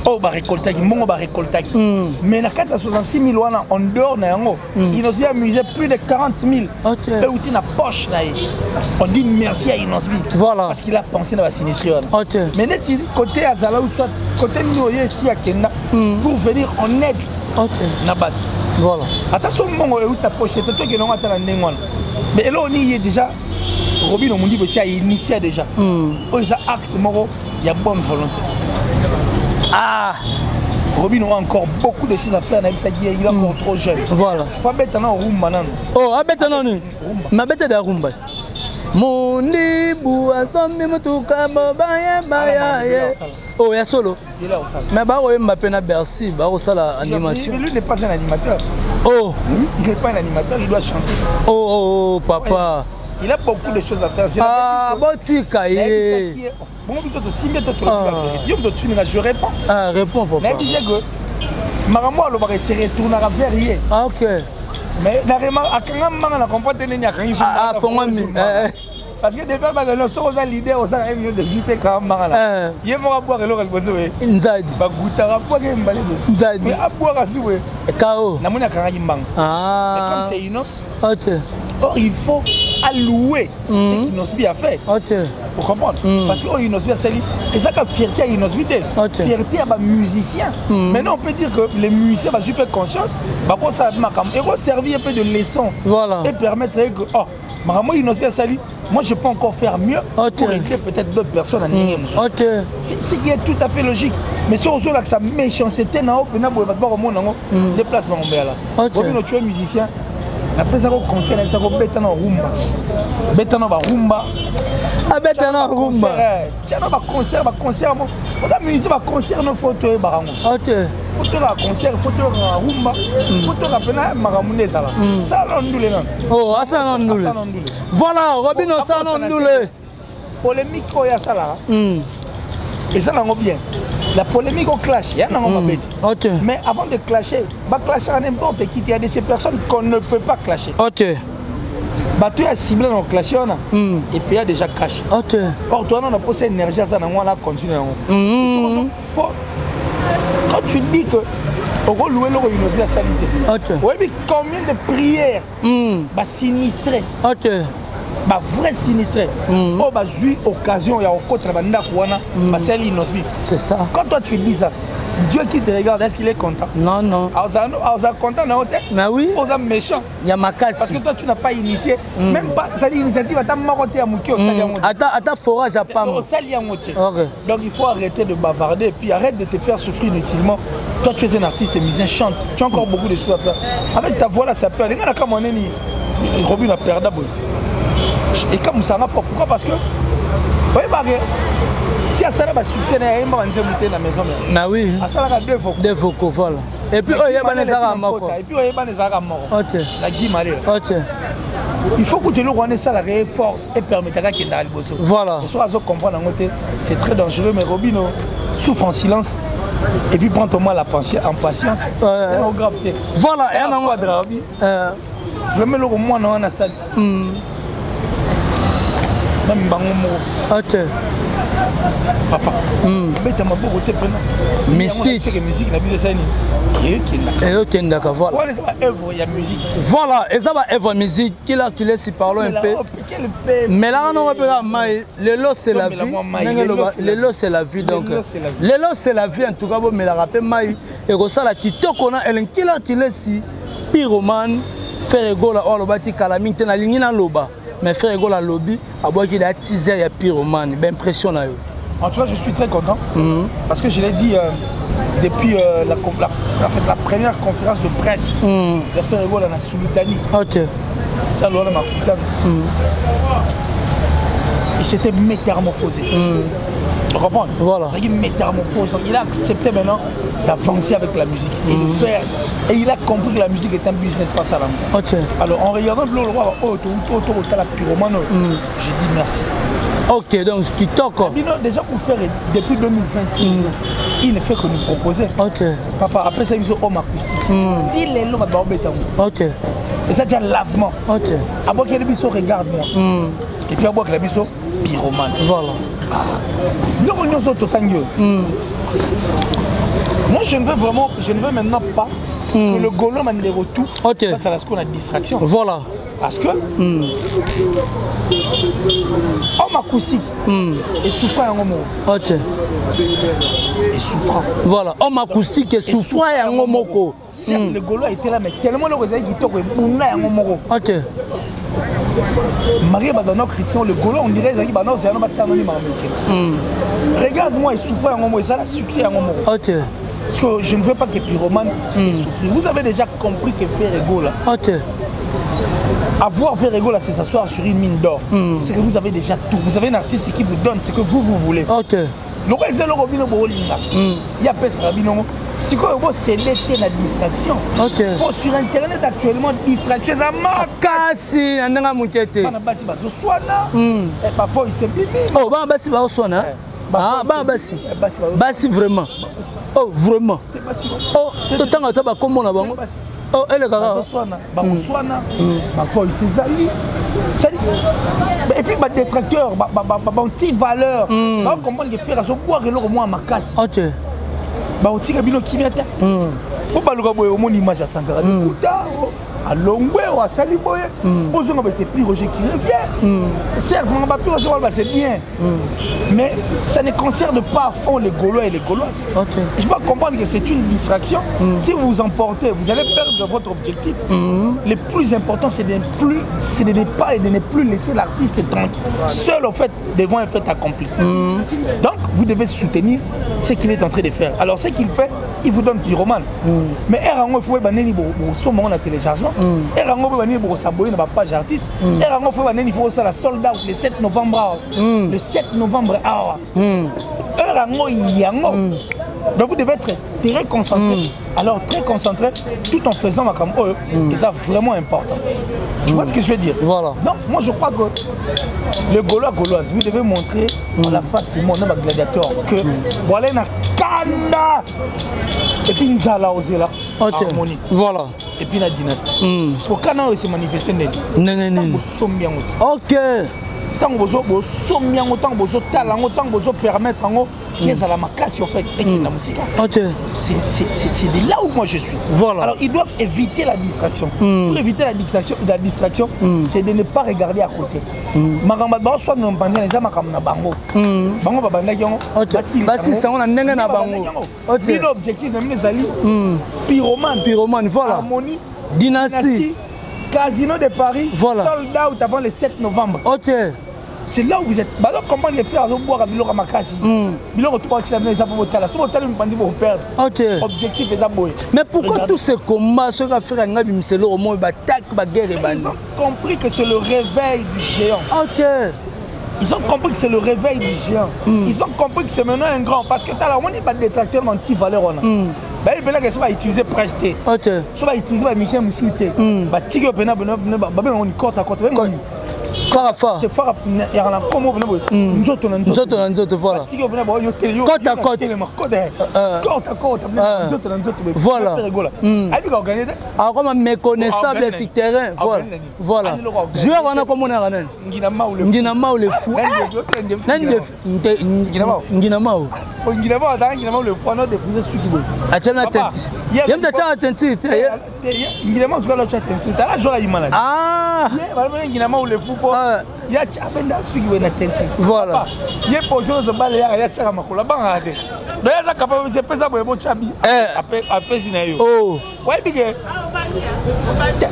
Oh, bah récoltaki, mon bah récoltaki. Mais na 66 000 wana en dehors na yango, Inosbi a amusé plus de 40 000. Ok. Et outil na poche na ye. On dit merci à Inosbi. Voilà. Parce qu'il a pensé dans la sinistre. Ok. Mais net côté Azala ou soit côté Noye ici à Kenda pour venir en aide. Ok. Nabat. Voilà. Attention mon ou ta poche, c'est toi qui n'ont pas la ndengwana. Mais là on y est déjà. Robin on dit que c'est initié déjà. Oh ça acte moro, il y a bonne volonté. Ah, Robin a encore beaucoup de choses à faire. Il est encore trop jeune. Voilà. Faut mettre en rumba. Oh, abeta non. Ma bête de rumba. Mondi bua sombi mutuka baya baya. Oh, il y a solo. Il est là au salon. Mais bah ouais, m'a peine à Bercy, bah au salon animation. Lui n'est pas un animateur. Oh, il n'est pas un animateur, il doit chanter. Oh, papa. Il a beaucoup de choses à faire. Ah, bon tika ye. Bon, je réponds. Ah, réponds papa. Mais il disait que Maramo a se retournera vers hier. Ah, ok. Mais à quand on a compris que il y a ah, parce que depuis que nous sommes l'idée aux ans de lutter quand même. Il y a moi boire le besoin. Nzadi. Ba goutara boire mbalé. Nzadi. Mais à boire à souhait. Kao. Na mona quand il manque. Ah. Comme c'est Inos. Ok. Or il faut allouer ce qu'Inosbi a fait. Ok. Vous comprenez? Parce que Inosbi a sali. Et ça que fierté à Inosbi. Fierté à les musiciens. Maintenant on peut dire que les musiciens ont super conscience. Bah quoi ça et servir un peu de leçon. Voilà. Et permettre que oh, Maramo Inosbi a sali. Moi je peux encore faire mieux pour aider peut-être d'autres personnes à nier. Ok. C'est qui est tout à fait logique. Mais si on voit que sa méchanceté n'a pas au monde, déplacement on là. Robin tu es musicien. Après ça, on concert, on va en rumba. Bétano va rumba. Ah, bétano rumba. Tiens, on va concert, on va musique, va concert, nos photos et barango. Ok. Photo à concert, photo à rumba, photo à pena maramune ça là. Ça on nous les. Oh, ça on nous. Voilà, Robin ça on nous. Polémique il y a ça là. Et ça n'en bien. La polémique au clash, il y a un bête. Mais avant de clasher, va clasher à n'importe qui. Il y a de ces personnes qu'on ne peut pas clasher. Ok. Bah tu as ciblé dans le clash, et puis il y a déjà caché. Ok. Or toi on a posé énergie à ça, on a continué. Quand tu dis que on va louer la salité. Ok. Oui, mais combien de prières bah sinistrées. Ok. Bah vrai sinistré. Oh bah j'ai occasion il y a au côté la banda kouana bah c'est l'inosbi. C'est ça. Quand toi tu dis ça, Dieu qui te regarde, est-ce qu'il est content? Non non. Alors content non? Mais oui. Aux âmes méchants. Il y a ma casse. Parce que toi tu n'as pas initié, même pas ça l'initiative à ta maroté à mouki au sali. Attends forage à pas. Au sali à moitié. Donc il faut arrêter de bavarder et puis arrête de te faire souffrir inutilement. Toi tu es un artiste et musicien, chante. Tu as encore beaucoup de choses à faire. Avec ta voix là ça peut. Les gars là comme on est ni Robin a perdu. Et comme ça, pourquoi? Parce que, vous voyez, si ça a un succès, il y a une maison. Ah oui. Ça a deux focaux. Deux focaux, voilà. Et puis, il y a des arabes. Et puis, il y a des arabes. Ok. La guimale. Ok. Il faut que tu le rendes ça, la force et permettre qu'il y ait des choses. Voilà. C'est très dangereux, mais Robino souffre en silence. Et puis, prends ton mal en patience. Voilà. Et on a je mets le moins dans la salle. Même bango. Ok. Papa. Bête ma beaucoup de peine. Mystique. Musique, la musique, c'est et ok, d'accord. Voilà. Il y a musique. Voilà. Et ça va œuvre musique. Qui l'a qu'il est si parlons un peu. Mais là, on va pas mal. Le lot c'est la vie. Le lot c'est la vie donc. Le lot c'est la vie en tout cas. Mais la rappelle maï. Et comme ça la TikTok on a elle qui l'a qu'il est si pyromane. Faire égaux la or bati calamine tena lingina loba mais faire égaux la lobby à boire qu'il a teaser ya pyromane ben impression na yo. En tout cas je suis très content parce que je l'ai dit depuis la première conférence de presse de faire égaux la Sultanie. OK. Ça l'a m'a il s'était métamorphosé. Tu comprends? Voilà. Il métamorphose. Donc il a accepté maintenant d'avancer avec la musique et de faire. Et il a compris que la musique est un business face à l'amour. Ok. Alors en regardant le roi, la pyromane, j'ai dit merci. Ok, donc ce qui toque. Déjà pour faire depuis 2020, il ne fait que nous proposer. Ok. Papa, après ça, il dit homme acoustique. Dis les lots, ok. Et ça, déjà lavement. Ok. Avant qu'il y ait des bisous, regarde-moi. Et puis avant qu'il y ait des bisous, pyromane. Voilà. Nous, on est au total. Moi, je ne veux maintenant pas que le Golo m'a des retours face à ce qu'on a distraction. Voilà. Parce que homme acoustique et souffrant un homme. Ok. Et souffrant. Voilà. Homme acoustique et souffrant un homme. Certes, le Golo a été là, mais tellement le Golo a été là, un homme. Ok. Marie Badano critiquant le Golo, on dirait que Badano c'est un homme qui a donné ma métier. Regarde-moi, il souffre un homme, et ça a succès un homme. Ok. Parce que je ne veux pas que Pyromane souffre. Vous avez déjà compris que Ferrego là. Ok. Avoir Ferrego là, c'est s'asseoir sur une mine d'or. C'est que vous avez déjà tout. Vous avez un artiste qui vous donne ce que vous voulez. Ok. Le roi c'est le Robino Bolinga. Il y a Pes Rabino. Si c'est l'été la distraction. Ok. Bon, sur internet actuellement, distraction, ça marque. Kasi, on a un mouquette. Parfois il se bibi. Oh, bah, si, bah, Soana. Ah, bah, si. Bah, si, vraiment. Oh, vraiment. Oh, tout le temps, comment on a bon. Oh, elle est là. Parfois il se zali. Et puis, les détracteurs, les valeurs. On comprend que faire à ce boire et l'eau au moins à ma casse. Ok. Baoti kabino kimeta. Po baluka boye omoni image ya Sankara. À Longwe ou à Saliboye. Ozonga c'est plus Roger qui revient. Certes, c'est bien. Mais ça ne concerne pas à fond les Gaulois et les Gauloises. Je dois comprendre que c'est une distraction. Si vous vous emportez, vous allez perdre votre objectif. Le plus important, c'est de ne pas et de ne plus laisser l'artiste tranquille. Seul, en fait, devant un fait accompli. Donc, vous devez soutenir ce qu'il est en train de faire. Alors, ce qu'il fait, il vous donne Pyromane. Mais il faut que vous téléchargement. Et il s'abonner à la page artiste. Et il faut que la sold out le 7 novembre. Le 7 novembre. Donc vous devez être très concentré. Alors très concentré tout en faisant ma cam. Et ça vraiment important. Tu vois ce que je veux dire? Voilà. Donc moi je crois que le Gaulois Gauloise, vous devez montrer à la face du monde, notre gladiateur, que voilà un Kanda. Et puis nous allons oser là. Harmonie. Voilà. Et puis la dynastie. Parce que Kanda s'est manifesté. Ok. Tant que vous sommiez, tant que vous talent, tant que vous permettre qu'ils aient la macasse en fait et qu'ils n'ont pas. C'est de là où moi je suis. Voilà. Alors ils doivent éviter la distraction. Pour éviter la distraction, c'est de ne pas regarder à côté. Magamba soit nous bandé les amakam bango. Bango babanda yango. Basi ça on a nenga na bango. L'objectif même les alliés. Pyromane voilà. Harmonie, dynastie. Casino de Paris, voilà. Sold out avant le 7 novembre. Ok. C'est là où vous êtes. Bah donc comment les faire boire à Bilora Makasi. Bilora tu vas tirer les apôtres là. Sur l'hôtel me dit pour perdre. Ok. Objectif est aboyé. Mais pourquoi tous ces combats ceux qui faire un Ngabi c'est au moins attaque ba guerre et bande. Ils ont compris que c'est le réveil du géant. Ok. Ils ont compris que c'est le réveil du géant. Ils ont compris que c'est maintenant un grand parce que tu as là on dit pas de détracteur anti-valeur on a. Bah il peut va utiliser presté. OK. Ça va utiliser ba Michel Moussouté. Bah tigre pena on y corte à côté. Farafa. C'est Farafa. Il y a un promo nzoto voilà. Tigre pena ba yo télé yo. Côte à côte. Côte à côte. Nzoto. Voilà. Ai bi organiser. Ah comme méconnaissable sur terrain. Voilà. Joueur on a comme on a ranen. Nginama ou le fou. Nginama le fou non de plus suki. Achana tenti. Yem ta chana tenti. Nginama zuka la chana tenti. Ta la jola imana. Ah. Ba nginama ou le fou po. Ya chapenda suki we na tenti. Voilà. Ye position zo bale ya chaka makola banga ate. Do ya za capable c'est pesa bo chabi. Après sina yo. Oh. Ouais bige.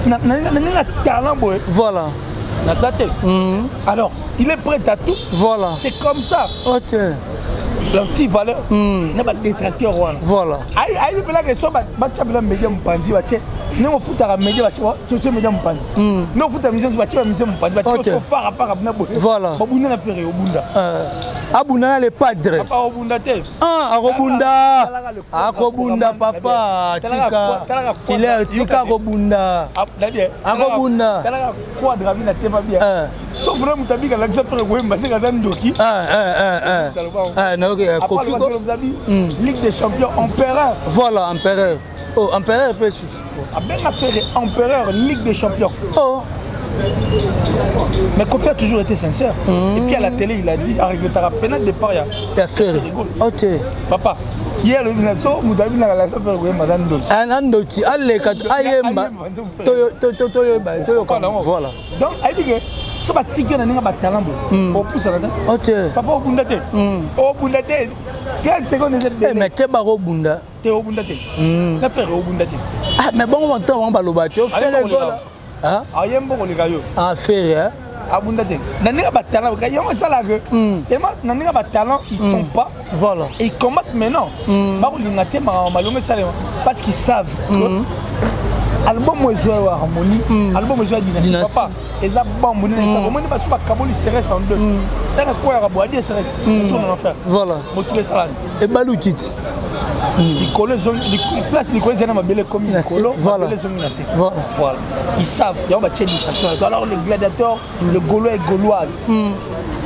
Na talent boy. Voilà. Na sate. Alors, il est prêt à tout. Voilà. C'est comme ça. OK. La petite valeur, n'a pas de détracteur. Voilà. Aïe, il que soit bâtiment média mpandi, bâtiment. Nous fout à média, bâtiment. Tu es média mpandi. Nous fout à mission, bâtiment mpandi. Bâtiment par rapport à Bnabo. Voilà. Babuna la ferré au Bunda. Abuna le padre. Papa au Bunda te. Ah, Arobunda. Arobunda papa. Tika. Il est Tika Arobunda. Arobunda. Tala quadra vie na tema bien. Sauf vraiment tabi ka l'accepter ko mba se ka zandoki. Ligue des champions empereur. Voilà, empereur. Oh, empereur peut suffire. A bien affaire empereur Ligue des champions. Oh. Mais Kofi a toujours été sincère. Et puis à la télé, il a dit avec le pénal de départ, il a fait. OK. Papa, hier le binaso mudabi na la sa faire mazando anandoki aleka ayemba to voilà donc ayi que so ba tiki na ninga ba talent bo pousse là OK papa obundate 30 secondes c'est mais te ba obunda te obundate na faire obundate ah mais bon on temps on ba lobato faire gola ah ayembo ko likayo ah faire abundate na ninga ba talent ka yo ça là que tellement na ninga ba talent ils sont pas voilà et combattent maintenant ba ko linga te ma malongo ça parce qu'ils savent album moi jouer harmonie album moi jouer dynastie papa et ça bon mon ça comment ne pas sur kaboli serait en deux dans quoi ya boadi serait tout on va faire voilà motiver ça et balukit les collègues les places les collègues na belle comme les colo voilà voilà ils savent il y a ba tchèque alors les gladiateurs le gaulois et gauloise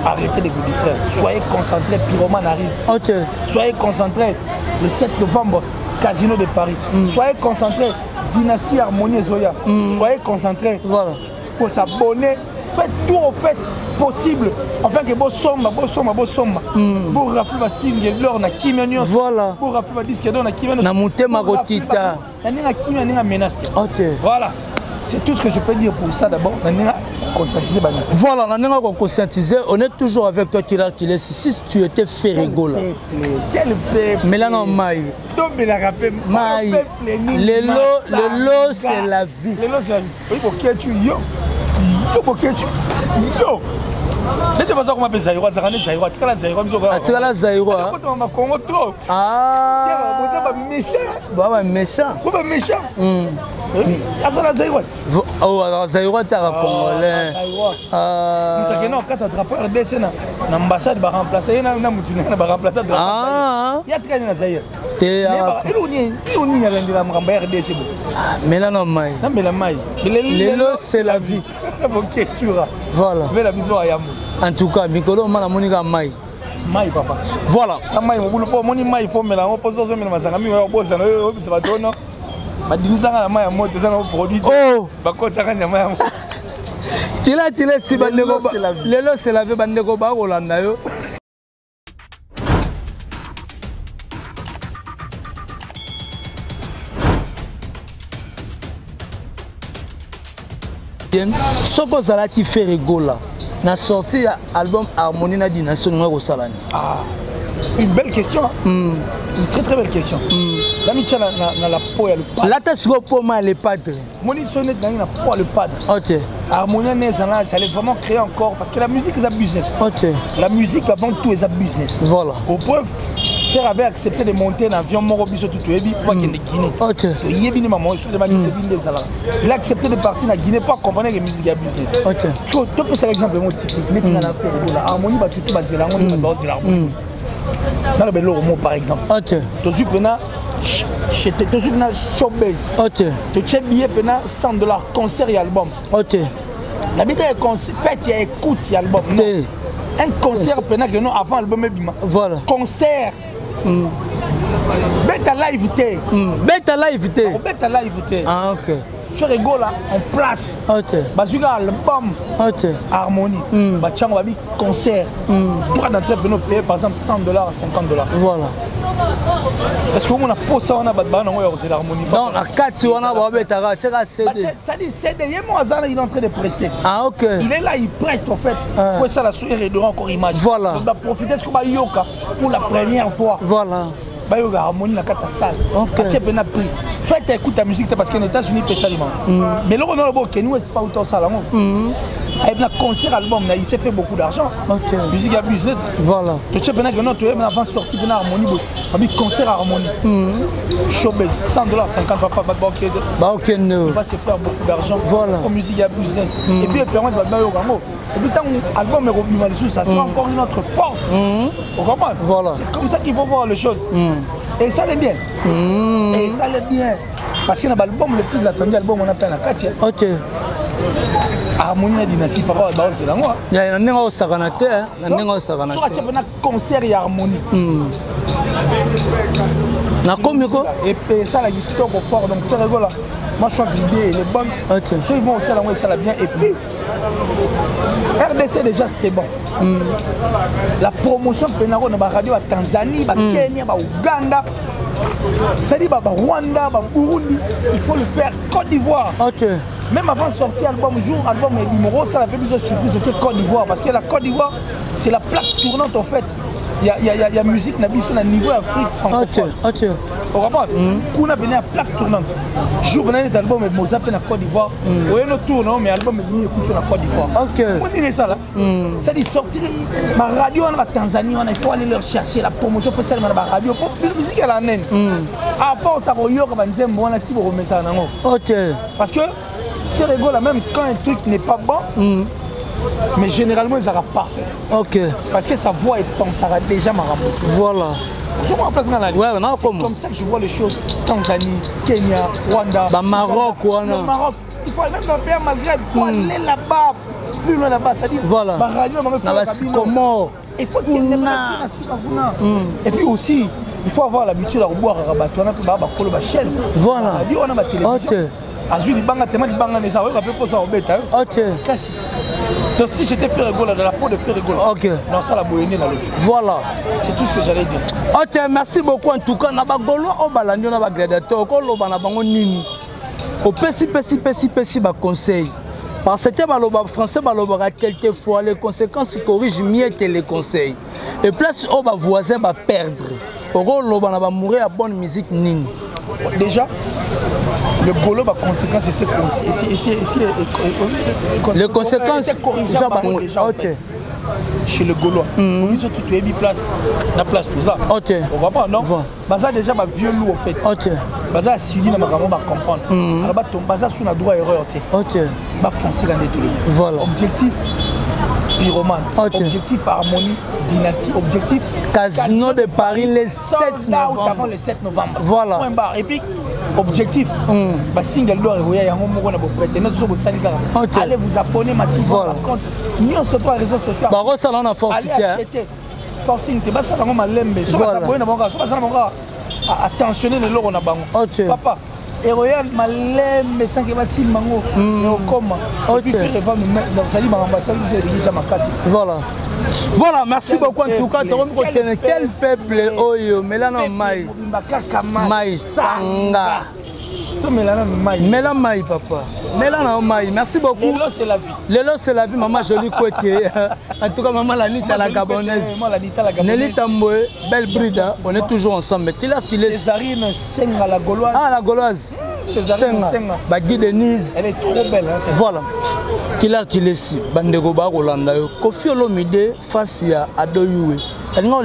arrêtez de vous distraire soyez concentrés pyromane arrive OK soyez concentrés le 7 novembre Casino de Paris soyez concentrés Dynastie Harmonie et Zoya. Soyez concentrés. Voilà. Pour s'abonner. Faites tout au fait possible. Enfin que vous sommes. Pour rafler ma signe l'or na kimenion. Voilà. Pour rafler ma disque d'or na kimenion. Na monter ma rotita. Na kimenion menace. OK. Voilà. C'est tout ce que je peux dire pour ça d'abord. Conscientiser. Voilà, on a conscientisé. On est toujours avec toi, Killer. Si tu étais Ferrigo là. Quel peuple. Mais là, non, Maï. Maï. Le lot, c'est la vie. Le lot, c'est la vie. Oui, pour qui tu yo. Yo, pour qui tu yo. De toute façon, on m'appelle Zaïroa. Tu as la Zaïroa. Tu as la Zaïroa. Ah. Bah, méchant. Bah, méchant. Azala Zaïroa. Oh, alors Zaïroa, tu as congolais. Ah. Tu as un drapeau RDC na l'ambassade va remplacer. Il y a un remplacer. Ah. Il y a un Zaïroa. Mais là, non, Maï. Le lot, c'est la vie. Ok, tu vois. Voilà. En tout cas, Mikolo, on a Monica Maï. Maï, papa. Voilà. Ça maï, on voulait pas moni maï, faut mélanger, on pose ça, mais ça n'a mis au boss, c'est pas toi, non. Bah, dis-nous ça, la maï à moi, tu sais, on produit. Oh! Bah, quoi, ça, la maï à moi. Tu l'as, si Bandego, le lot, c'est la vie, Bandego, bah, Rolanda, yo. Ce que ça qui fait rigoler, na sorti album Harmonie na Dynastie numéro Salani. Ah, une belle question. Une très très belle question. L'amitié na la peau et le padre. Là t'as sur pour moi le padre. Moni sonnet na la peau le padre. OK. Harmonie na zana, j'allais vraiment créer encore parce que la musique est un business. OK. La musique avant tout est un business. Voilà. Au preuve Frère avait accepté de monter un avion Morobiso tout pour qu'il Guinée. OK. Il a accepté de partir en Guinée pour comprendre que la musique est business. OK. Parce que tu peux faire exemple typique, mais tu as la harmonie va tout baser la harmonie dans le bel mot par exemple. OK. Tu suis pena showbiz. OK. Tu chèques billet pena $100 concert et album. OK. La bête est concert, fête et écoute et album. Un concert pena que non avant album bima. Voilà. Concert. Bête à live té. Bête à live té. Bête à live té. Ah OK. Faire rigolo là en place. OK. Bazuka album. OK. Harmonie. Bachango babi concert. Droit d'entrée pour nous payer par exemple $100, $50. Voilà. Est-ce qu'on a posé ça on a battu c'est l'harmonie. Non, la 4 on a babé tara, tu as CD. Ça dit CD, il est il est en train de prester. Ah OK. Il est là, il preste en fait. Pour ça la soirée de encore image. Voilà. On va profiter ce qu'on va yoka pour la première fois. Voilà. Bayoga harmonie na kata salle. OK. Tu peux na prix. Faites écoute ta musique parce que les États-Unis pèsent ça. Mais là on a le beau Kenya West pas autant ça là. Avec un concert album il s'est fait beaucoup d'argent. OK. Musique à business. Voilà. Tu sais bien que non tu es avant sorti de harmonie avec concert harmonie. Showbiz $100 50 papa OK. Bah OK no. Il va se faire beaucoup d'argent. Voilà. Pour musique à business. Et puis permettre de bailler au Gambo. Et puis tant album est revenu mal sous ça sera encore une autre force. Au Gambo. Voilà. C'est comme ça qu'il faut voir les choses. Et ça l'est bien. Et ça l'est bien. Parce que l'album le plus attendu, l'album on a plein à Katia. OK. Harmonie na Dynastie, papa, c'est là moi. Il y a un saganate, un saganate. Soit tu as un concert et harmonie. Na combien quoi? Et ça la guitare au fort, donc c'est rigolo. Moi, je crois que l'idée elle est bonne. Ceux qui vont aussi à la ça l'a bien. Et puis, RDC déjà, c'est bon. La promotion Penaro dans la radio à Tanzanie, à Kenya, à Ouganda, c'est-à-dire à Rwanda, à Burundi, il faut le faire Côte d'Ivoire. Même avant de sortir l'album, album Limoro, ça a fait plusieurs surprises, c'était Côte d'Ivoire. Parce que la Côte d'Ivoire, c'est la plaque tournante en fait. Il y a musique sur le niveau Afrique francophone. Au rapport, on a venu à plaque tournante. Jour pendant cet album, Mozart en Côte d'Ivoire. On est notre tour, mais l'album est venu écouter sur la Côte d'Ivoire. On dit ça là. Ça dit sortir ma radio en Tanzanie, il faut aller leur chercher la promotion, il faut faire la radio. La musique elle en est. À part ça, on va dire bon, on a dit remettre ça en parce que faire rigolo même quand un truc n'est pas bon. Mais généralement, ils seront parfaits. Parce que sa voix est ton, ça va déjà marabout. Voilà. C'est comme ça que je vois les choses. Tanzanie, Kenya, Rwanda. Maroc, le Maroc. Il faut même dans le pays Maghreb. Il faut aller là-bas. Plus loin là-bas. C'est-à-dire, voilà. Comment il faut qu'il y ait et puis aussi, il faut avoir l'habitude de boire à Rabat. On a pu chaîne. Voilà. On a ma télévision. Azul, il banga tellement de banga les ça, on va pas ça au bête. Donc si j'étais plus rigolo dans la peau de plus rigolo. Non ça la boyenne là. Voilà. C'est tout ce que j'allais dire. Merci beaucoup en tout cas. Na ba golo o balandi na ba gladiateur ko lo bana bango nini. Au pesi ba conseil. Parce que le français balobara quelquefois les conséquences corrigent mieux que les conseils. Et place au ba voisin va perdre. Oro lo bana ba mourir à bonne musique nini. Déjà le golo va conséquence les conséquences déjà chez le gaulois ils sont tout place la place pour ça on va pas non ça déjà ma vieux loup en fait ça suivi dans ma gamme va comprendre alors bah ton ça sous la droit erreur va foncer dans les deux voilà objectif pyromane objectif harmonie dynastie objectif Casino de Paris le 7 novembre avant le 7 novembre voilà et puis objectif single d'or allez vous abonner massivement par contre nous on se trouve réseaux sociaux allez acheter forcing te basa bango malembe so basa boye na bango so basa na bango attentionner le loro na bango papa Royal malembe sans que basi mango comme et puis faire va me dans sali ma ambassade j'ai déjà ma casse voilà merci beaucoup en tout cas quel peuple oyo melana mai mai sanga Mela Maï, papa. Mela Maï, merci beaucoup. Lélo, c'est la vie. Lélo, c'est la vie, maman jolie côté. En tout cas, maman Lanita la gabonaise. Nelita Mboué, belle bride, on est toujours ensemble. Mais Césarine Senga, la gauloise. Ah, la gauloise. Césarine Senga. Bagui Denise. Elle est trop belle. Voilà. Kilesi, Bandego Rolanda. Kofi Olomide face à Adoyoué. Elle n'a pas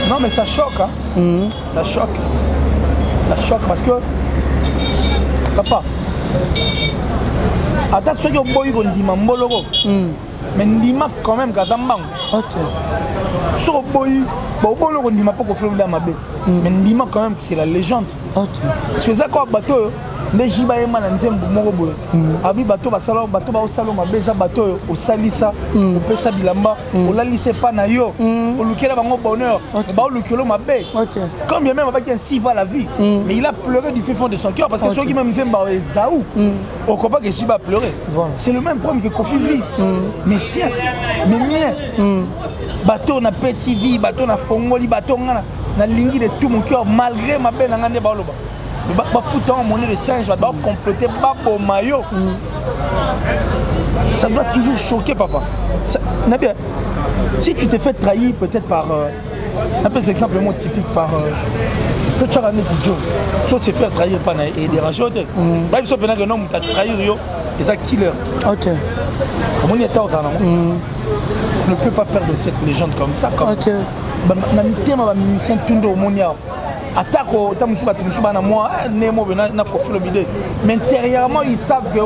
non, mais ça choque. Hein. Ça choque. Ça choque parce que papa attends ceux qui ont boy on dit mamboloro mais ndima quand même gazambang sur boy bon boloro ndima pas qu'on fait dans ma baie mais ndima quand même c'est la légende c'est ça quoi bateau ne jiba ema na nzembo moko boye abi bateau basalo bateau ba osalo mabeza bateau au salisa au pesa bilamba au lalise pa na yo au lukela bango bonheur ba lukelo mabe quand bien même avec un si va la vie mais il a pleuré du fond de son cœur parce que ceux qui même nzemba ezaou au combat que jiba pleurer c'est le même problème que Kofi vit mais sien mais mien bateau na pesi vie bateau na fongoli bateau na lingi de tout mon cœur malgré ma belle ngande ba loba foutant monnaie de singe va compléter au maillot. Ça doit toujours choquer papa. Bien, si tu t'es fait trahir peut-être par un peu c'est simplement typique par tu as ramené du Joe. Soit c'est faire trahir par et déranger. Bref, ça peut être un homme qui a trahi et ça killer. On est à on ne peut pas perdre cette légende comme ça. Attaque mais intérieurement ils savent que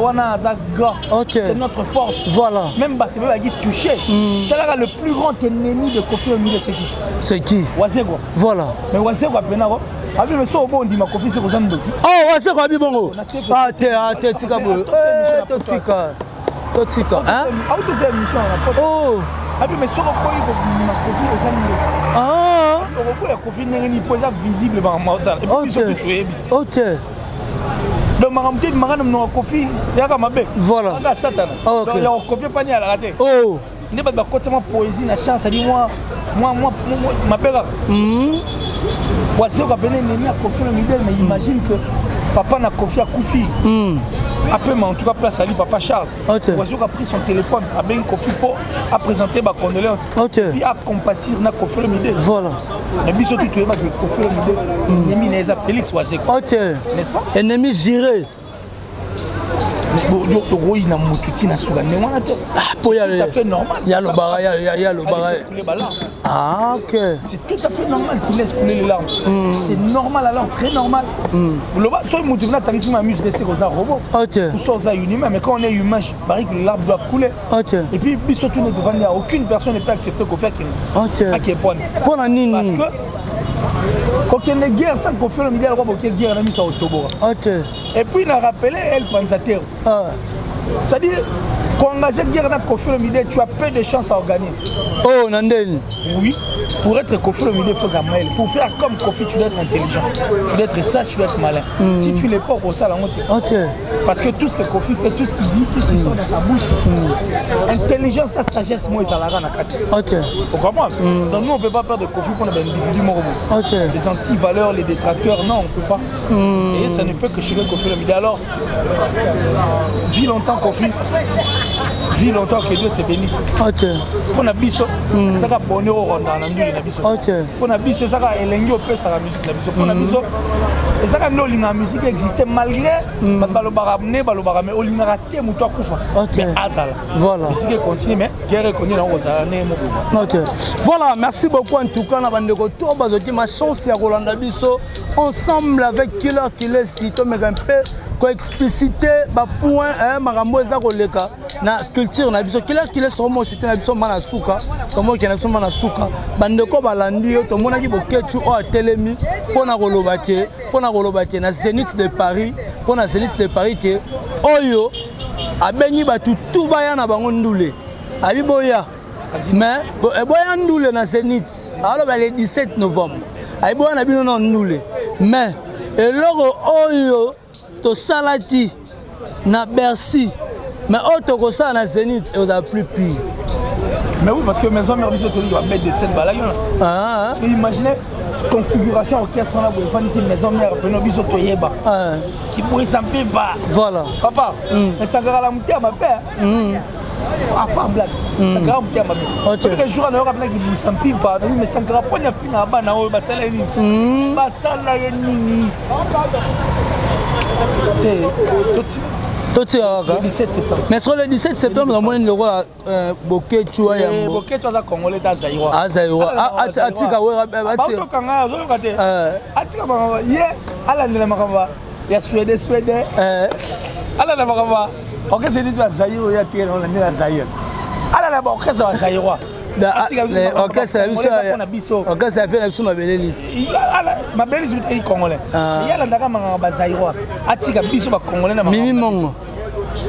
c'est notre force. Voilà. Même Batebe va toucher. Le plus grand ennemi de Kofi Olomide c'est qui? C'est qui? Wazego. Voilà. Mais Wazego Penaro. Abi mais so bon dit ma Kofi c'est ko zando. Oh Wazego abi bongo. Ah te tika bo. Totika. Hein? Ah deuxième émission on a. Oh. Abi mais so ko ma Kofi au zando. Ah. Visible. Ok. Donc Maramouté Magana no Kofi yaka mabe. Voilà. Aka satana. Donc il y a copié pas ni à la rater. Oh. Ne pas côté ma poésie na chance dit moi ma père. Voici qu'on appelle ennemi à Kofi Olomide mais imagine que papa n'a Kofi à Koufi. Après, mais en tout cas, place à lui, papa Charles. Voici qu'on a pris son téléphone, a bien Kofi pour a présenté ma condoléance. Puis a compatir na Kofi Olomide. Voilà. Mais bien surtout, tu es avec Kofi Olomide. Ennemi Neza Félix Oisek. N'est-ce pas? Ennemi géré. Il a motuti na souga. C'est tout à fait normal. Il y a le barrage. Ah, ok. C'est tout à fait normal qu'il laisse couler les larmes. C'est normal alors, très normal. Soit il motive, il y a musique de ces robots. Ou soit il humain, mais quand on est humain, il paraît que les larmes doivent couler. Et puis, surtout, aucune personne ne peut accepter qu'on fait qu'il est point. Parce que quand il y a une guerre sans qu'on fait le milieu, il y a une guerre dans le Togo. Et puis il a rappelé elle pensateur. C'est-à-dire qu'engager une guerre dans le milieu, tu as peu de chances à gagner. Oh, Nandel. Oui. Pour être Kofi Olomide, il faut s'améliorer. Pour faire comme Kofi, tu dois être intelligent. Tu dois être sage, tu dois être malin. Si tu ne l'es pas, ça la honte. Parce que tout ce que Kofi fait, tout ce qu'il dit, tout ce qui sort dans sa bouche, intelligence, la sagesse, moi, ça la rend à Kati. Vous comprenez? Donc nous, on ne peut pas perdre de Kofi pour un individu morobo. Les anti-valeurs, les détracteurs, non, on ne peut pas. Et ça ne peut que chez Kofi Olomide. Alors, vis longtemps Kofi. Vis longtemps, que Dieu te bénisse. Pour Nabiso, ça va bonheur au Rwanda. Pour Nabiso, ça va élenger au peu la musique. Pour Nabiso, et ça va la musique existait malgré Balobarame, Balobarame, Olina raté Moutoua Koufa. Mais Azala. Voilà. La musique continue, mais guerre continue dans Ozala. Voilà, merci beaucoup en tout cas. On a de retour. Ma chance à Roland Nabiso. Ensemble avec Killer Sito, mais un peu pour expliciter point marambo eza koleka na culture na biso Killer somo cité na biso mana suka comme qui na biso mana suka bandeko balandi yo to mona ki bokechu o telemi pona koloba ke na Zénith de Paris pona Zénith de Paris ke oyo abenyi batu tout baya na bango ndule abi boya mais boya ndule na Zénith alors le 17 novembre abi boya na bino na ndule mais eloko oyo to salati na Bercy mais autre que ça na Zénith et on a plus pire. Mais oui parce que maison mère biso va mettre des scènes balayon. Parce que imaginez configuration orchestre là pour faire ici maison mère peno biso toyeba. Qui pourrait s'amper pas. Voilà. Papa, mais ça gara la moutia ma père. Ah pas blague. Ça gara moutia ma père. Tous les jours on aura blague qui s'amper pas mais ça gara ponya fina ba na o ba sala ni. Ba sala ni. Le 17 septembre. Mais sur le 17 septembre, on a le roi Bokeh Chua. Bokeh Chua, c'est congolais, c'est Zaïrois. Ah, Zaïrois. Atika, oui, Atika. Atika, il y a Suédois. Allah n'a pas. Ok, c'est dit que Zaïrois, il y a tiré dans la Zaïrois. Allah n'a pas. Ok, c'est Zaïrois. Ok, c'est la vie ma belle-lys. Ma belle-lys est congolais. Il y a la Zaïrois. Atika, biso ba congolais na Mimi Mongo.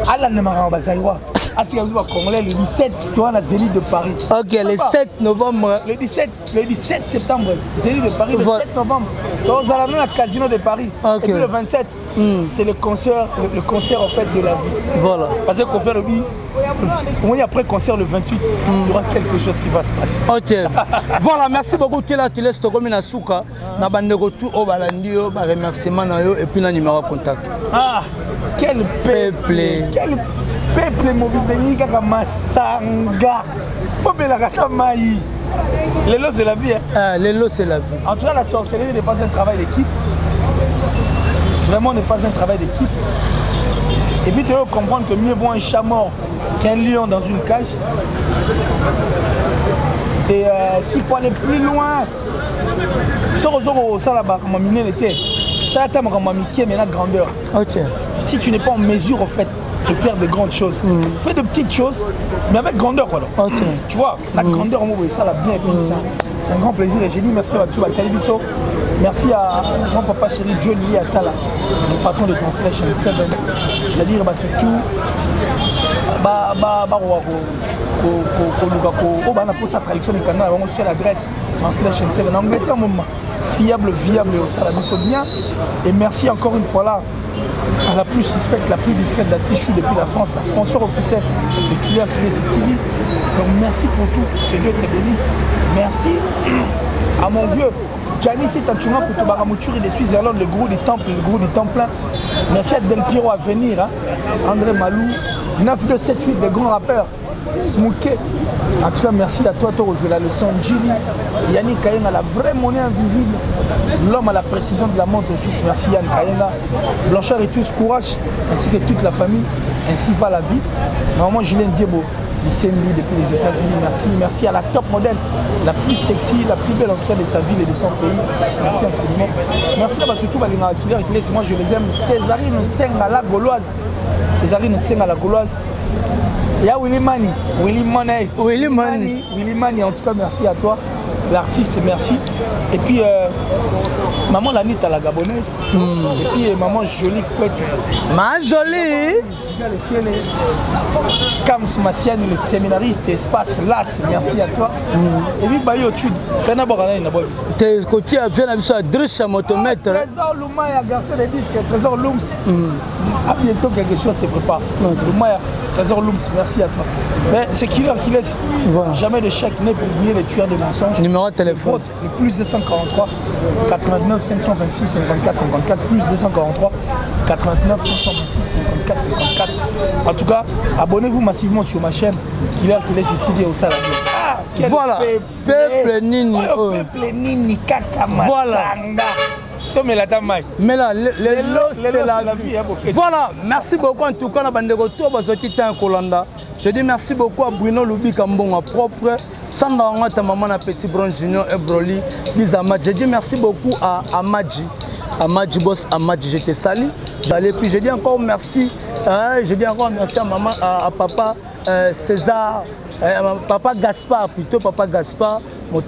Allah ne m'a pas Zaïrois. Atika, biso ba congolais le 17, tu vois la Zénith de Paris. Ok, le 7 novembre. Le 17 septembre, Zénith de Paris, le 7 novembre. Donc, nous allons à Casino de Paris. Et puis le 27, c'est le concert en fait de la vie. Voilà. Parce qu'on fait le bi. Après le concert le 28, il y aura quelque chose qui va se passer. Ok. Voilà, merci beaucoup Killer Stokomi na Souka. Na bande retour au Balandio, ba remerciement na yo et puis na numéro de contact. Ah, quel peuple. Quel peuple mobile kaka masanga. Bobela kata mai. L'élo c'est la vie. L'élo c'est la vie. En tout cas, la sorcellerie n'est pas un travail d'équipe. Vraiment, n'est pas un travail d'équipe. Et puis, tu dois comprendre que mieux vaut un chat mort qu'un lion dans une cage. Et s'il faut aller plus loin, ça là-bas, comme mine était, ça là comme mais la grandeur. Si tu n'es pas en mesure, en fait, de faire de grandes choses, fais de petites choses, mais avec grandeur, quoi. Tu vois, la grandeur, ça l'a bien pris, ça. C'est un grand plaisir et j'ai dit merci à tout à Télévision. Merci à mon papa chéri Johnny Atala, le patron de Constellation 7. C'est-à-dire tout pour sa traduction du canal, on a l'adresse Constellation 7. En Angleterre, fiable, viable, ça l'a mis bien. Et merci encore une fois là à la plus suspecte, la plus discrète d'Atichou depuis la France, la sponsor officielle de Killer TV. Donc merci pour tout, que Dieu te bénisse. Merci à mon vieux Janice Tachunga pour te baramouture de Suisse-Irlande, le gros du temple, le gros du temple. Merci à Del Piero à venir, hein. André Malou, 9278, des grands rappeurs. Smouké. En tout cas, merci à toi, Torozela, le son Gili, Yannick Kayenga, la vraie monnaie invisible, l'homme à la précision de la montre suisse. Merci Yann Kayenga, Blanchard et tous, courage, ainsi que toute la famille, ainsi va la vie. Normalement, Julien Diebo, Lycénie depuis les États-Unis, merci. Merci à la top modèle, la plus sexy, la plus belle en tout cas de sa ville et de son pays. Merci infiniment. Merci à Batutou Balinga Killer, moi je les aime. Césarine Senga la Gauloise. Césarine Senga la Gauloise. Il y a Willy Mani, Willy Mani, en tout cas merci à toi, l'artiste, merci. Et puis maman Lanita la gabonaise, et puis maman Jolie Couette. Ma jolie. Kams Massiani, le séminariste, espace LAS, merci à toi. Et puis Bayo Tude, c'est d'abord un peu. Tes côtés viennent à la driche à motomètre. Trésor Loumaya, garçon de disque, Trésor Looms. À bientôt quelque chose se prépare. Loumaya, Trésor Looms, merci à toi. Mais c'est Killer qui laisse. Voilà. Jamais de chèque né pour oublier les tueurs des mensonges. Numéro de téléphone. Le plus 243 89 526 54 54 plus 243 89 526 54 54. En tout cas, abonnez-vous massivement sur ma chaîne Killer qui laisse TV au salon. Voilà. Peuple Nini. Peuple Nini Kaka Masanga. Voilà. Mais là, c'est la vie. Voilà, merci beaucoup en tout cas. Je dis merci beaucoup à Bruno Loubi Kambonga propre, Sandra ta maman à Petit Bron Junior et Broly, Bizamad. Je dis merci beaucoup à Amadji. Amadji Boss, Amadji, je te salue. Puis je dis encore merci. Je dis encore merci à maman, à papa César, papa Gaspard, plutôt papa Gaspard.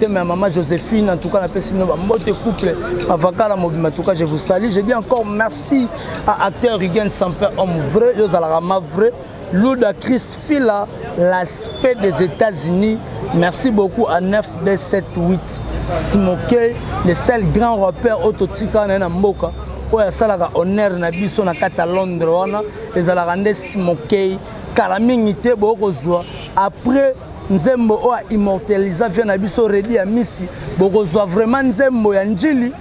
Ma maman Joséphine, en tout cas, la couple, avocat, en tout cas, je vous salue. Je dis encore merci à acteur Rigen Samper, homme vrai, Yosalarama vrai, Louda Chris Fila, l'aspect des États-Unis. Merci beaucoup à 9278 Smokey, le seul grand rappeur autotika na mboka. Oya salaka honneur na biso na kati ya Londres wana, ezalaka nde Smokey, kala mingi te bokozwa après nzembo oya immortaliser via na biso redi ya misi bokozwa vraiment nzembo ya njili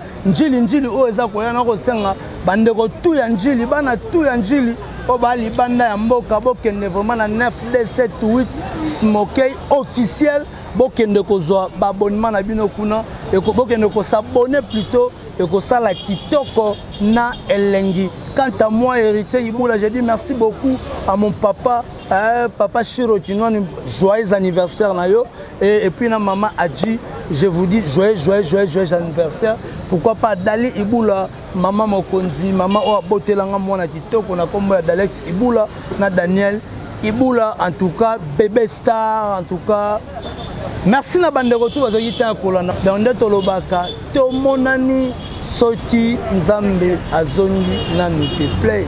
oyo eza koya na kosenga bandeko tu ya njili bana tu ya njili o bali banda ya mboka bokende vraiment na 9278 Smokey officiel bokende kozwa abonnement na bino kuna et bokende ko s'abonner plutôt et que ça la kitoko na elengi. Quant à moi, héritier Iboula, je dis merci beaucoup à mon papa, papa Chiro, qui nous a joyeux anniversaire. Et puis na maman Adji, je vous dis joyeux anniversaire. Pourquoi pas Dali Iboula, maman Mokonzi, maman Oabotelanga Mwana Kitoko, na combo d'Alex Iboula, na Daniel Iboula, en tout cas, bébé star, en tout cas. Merci na bande retour à Zoyita Kolana. Dans le Tolobaka, Tomonani. Soki Nzambe azongi nanu te play.